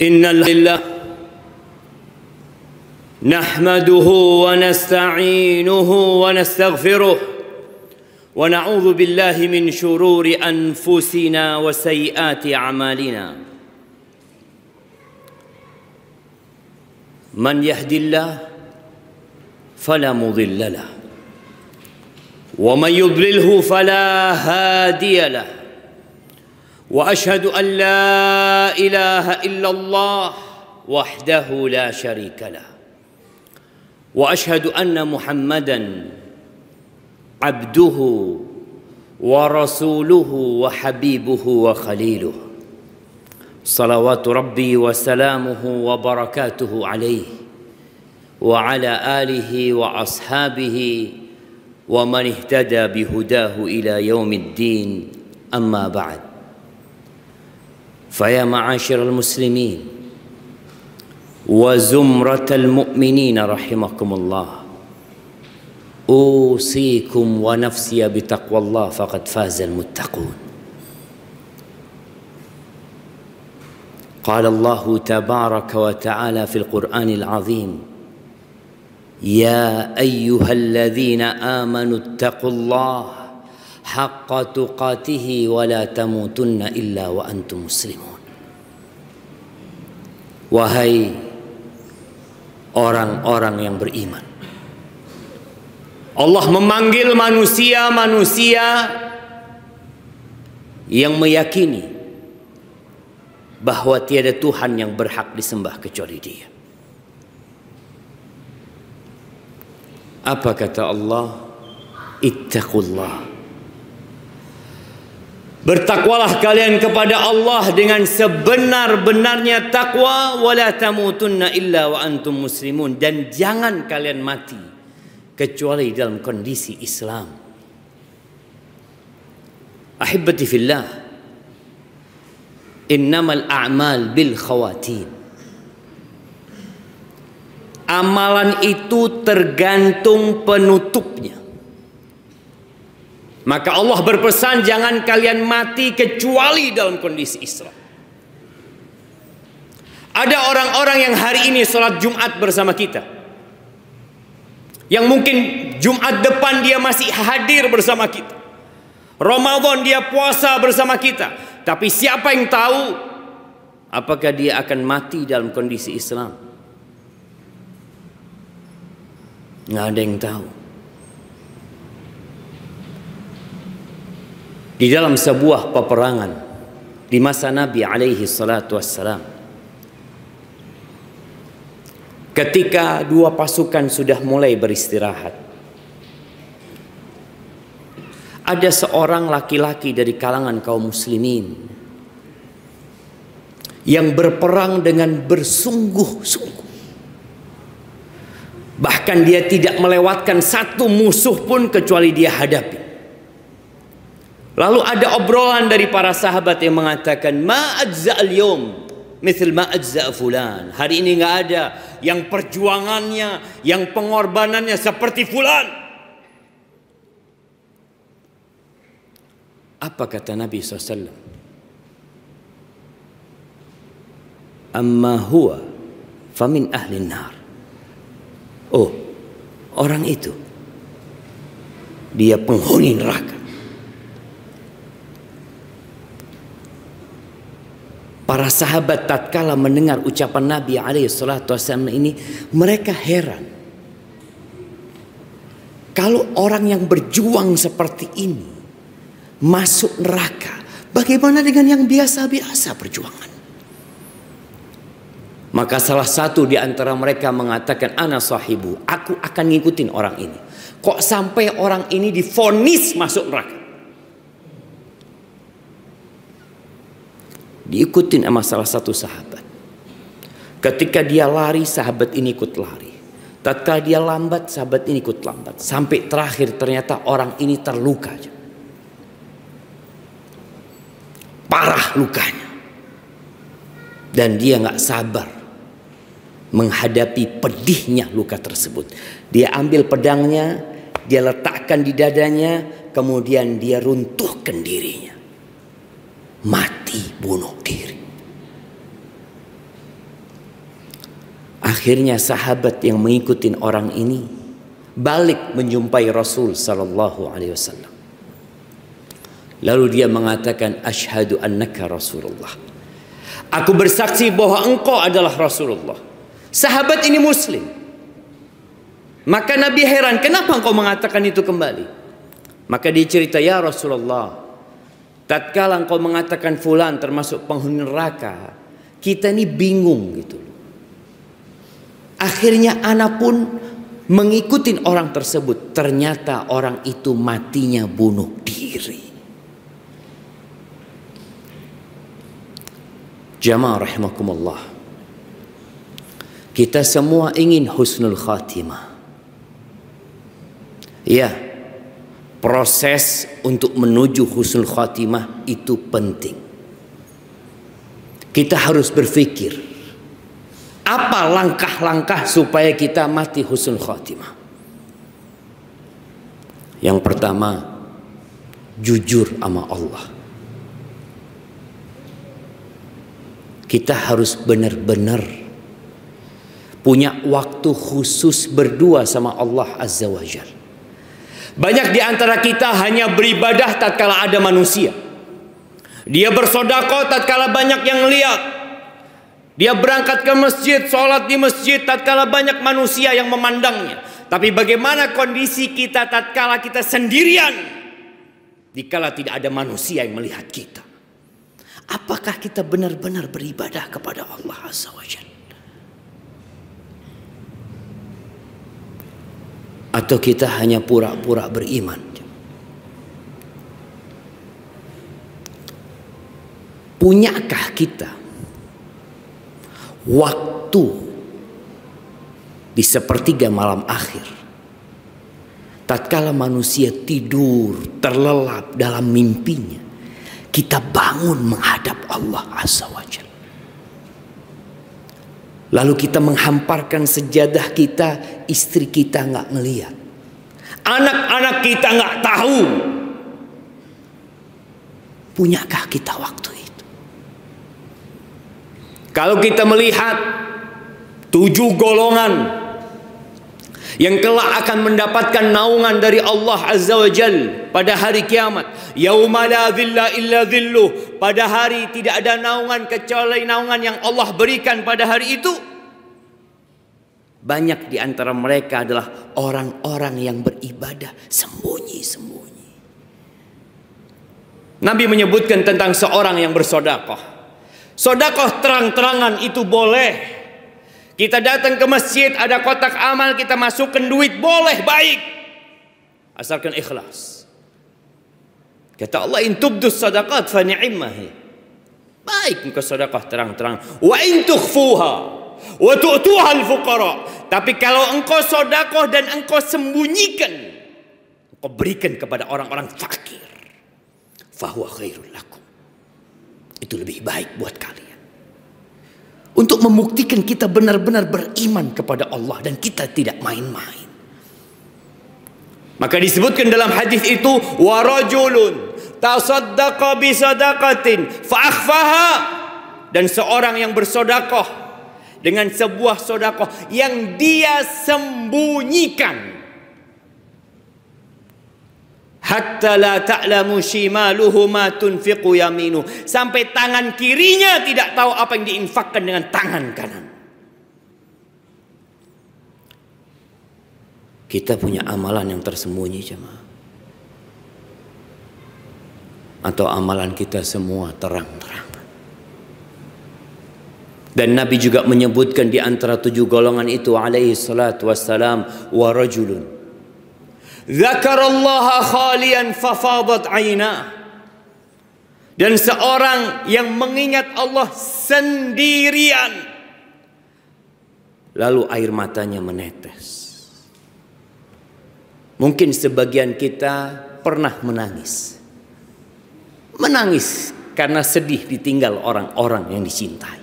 Innalillah nahmaduhu wa nasta'inuhu wa nastaghfiruh wa na'udzu billahi min shururi anfusina wa sayyiati a'malina. Man yahdillah fala mudilla lah wa man yudlilhu fala hadiya lah. وأشهد أن لا إله إلا الله وحده لا شريك له وأشهد أن محمدا عبده ورسوله وحبيبه وخليله صلوات ربي وسلامه وبركاته عليه وعلى آله وأصحابه ومن اهتدى بهداه إلى يوم الدين. أما بعد، فيا معاشر المسلمين وزمرة المؤمنين رحمكم الله، أوصيكم ونفسي بتقوى الله فقد فاز المتقون. قال الله تبارك وتعالى في القرآن العظيم: يا أيها الذين آمنوا اتقوا الله haqqa tuqatihi wa la tamutunna illa wa antum muslimun. Wahai orang-orang yang beriman, Allah memanggil manusia-manusia yang meyakini bahwa tiada Tuhan yang berhak disembah kecuali Dia. Apa kata Allah? Ittaqullah. Bertakwalah kalian kepada Allah dengan sebenar-benarnya takwa, wala tamutunna illa wa antum muslimun, dan jangan kalian mati kecuali dalam kondisi Islam. Ahibbati fillah, innamal a'mal bil khawatim. Amalan itu tergantung penutupnya. Maka Allah berpesan, jangan kalian mati kecuali dalam kondisi Islam. Ada orang-orang yang hari ini sholat Jumat bersama kita, yang mungkin Jumat depan dia masih hadir bersama kita, Ramadan dia puasa bersama kita. Tapi siapa yang tahu apakah dia akan mati dalam kondisi Islam? Nggak ada yang tahu. Di dalam sebuah peperangan di masa Nabi alaihi salatu wassalam, ketika dua pasukan sudah mulai beristirahat, ada seorang laki-laki dari kalangan kaum muslimin yang berperang dengan bersungguh-sungguh. Bahkan dia tidak melewatkan satu musuh pun kecuali dia hadapi. Lalu ada obrolan dari para sahabat yang mengatakan, ma ajza'al yawm mithl ma ajza' fulan. Hari ini nggak ada yang perjuangannya, yang pengorbanannya seperti fulan. Apa kata Nabi SAW? Amma huwa famin ahlin nar. Oh, orang itu dia penghuni neraka. Para sahabat tatkala mendengar ucapan Nabi SAW ini, mereka heran. Kalau orang yang berjuang seperti ini masuk neraka, bagaimana dengan yang biasa-biasa perjuangan? Maka salah satu di antara mereka mengatakan, ana sahibu, aku akan ngikutin orang ini. Kok sampai orang ini divonis masuk neraka? Diikutin sama salah satu sahabat. Ketika dia lari, sahabat ini ikut lari. Tatkala dia lambat, sahabat ini ikut lambat. Sampai terakhir ternyata orang ini terluka. Parah lukanya. Dan dia nggak sabar menghadapi pedihnya luka tersebut. Dia ambil pedangnya, dia letakkan di dadanya, kemudian dia runtuhkan dirinya. Mati bunuh diri. Akhirnya sahabat yang mengikuti orang ini balik menjumpai Rasul sallallahu alaihi wasallam. Lalu dia mengatakan, asyhadu annaka Rasulullah. Aku bersaksi bahwa engkau adalah Rasulullah. Sahabat ini muslim. Maka Nabi heran, kenapa engkau mengatakan itu kembali? Maka dia cerita, ya Rasulullah, tatkala engkau mengatakan fulan termasuk penghuni neraka, kita ini bingung gitu. Akhirnya anak pun mengikuti orang tersebut. Ternyata orang itu matinya bunuh diri. Jamaah rahimakumullah, kita semua ingin husnul khatimah. Ya, proses untuk menuju husnul khatimah itu penting. Kita harus berpikir, apa langkah-langkah supaya kita mati husnul khatimah? Yang pertama, jujur sama Allah. Kita harus benar-benar punya waktu khusus berdua sama Allah Azza wa Jalla. Banyak di antara kita hanya beribadah tatkala ada manusia. Dia bersedekah tatkala banyak yang lihat. Dia berangkat ke masjid, sholat di masjid tatkala banyak manusia yang memandangnya. Tapi bagaimana kondisi kita tatkala kita sendirian, dikala tidak ada manusia yang melihat kita? Apakah kita benar-benar beribadah kepada Allah Azza wa Jalla? Atau kita hanya pura-pura beriman? Punyakah kita waktu di sepertiga malam akhir, tatkala manusia tidur terlelap dalam mimpinya, kita bangun menghadap Allah Azza wa Jalla. Lalu kita menghamparkan sejadah kita, istri kita nggak ngelihat, anak-anak kita nggak tahu. Punyakah kita waktu itu? Kalau kita melihat 7 golongan yang kelak akan mendapatkan naungan dari Allah Azza wa Jalla pada hari kiamat, yauma la dhilla illa dhilluh, pada hari tidak ada naungan kecuali naungan yang Allah berikan pada hari itu. Banyak di antara mereka adalah orang-orang yang beribadah sembunyi-sembunyi. Nabi menyebutkan tentang seorang yang bersedekah. Sedekah terang-terangan itu boleh. Kita datang ke masjid, ada kotak amal, kita masukkan duit, boleh, baik, asalkan ikhlas. Kata Allah, in tubdus sadaqat fa ni'mah. Baik engkau sedekah terang-terang. Wa in tukhfuha wa tu'tuha al-fuqara. Tapi kalau engkau sedekah dan engkau sembunyikan, engkau berikan kepada orang-orang fakir, fa huwa khairul lakum. Itu lebih baik buat kalian. Untuk membuktikan kita benar-benar beriman kepada Allah dan kita tidak main-main. Maka disebutkan dalam hadis itu, wa rajulun tasaddaqa bi sadaqatin fa akhfaha, dan seorang yang bersedekah dengan sebuah sedekah yang dia sembunyikan, hatta la ta'lamu shimaluhu ma tunfiqu yaminu, sampai tangan kirinya tidak tahu apa yang diinfakkan dengan tangan kanan. Kita punya amalan yang tersembunyi, jemaah, atau amalan kita semua terang-terang? Dan Nabi juga menyebutkan di antara 7 golongan itu alaihi salatu wassalam, wa rajulun dzakarallaha khalian fafadat ainah, dan seorang yang mengingat Allah sendirian lalu air matanya menetes. Mungkin sebagian kita pernah menangis karena sedih ditinggal orang-orang yang dicintai,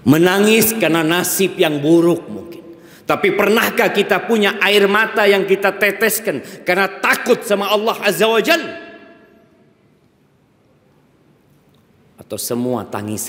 menangis karena nasib yang buruk mungkin. Tapi pernahkah kita punya air mata yang kita teteskan karena takut sama Allah Azza wa Jalla? Atau semua tangisan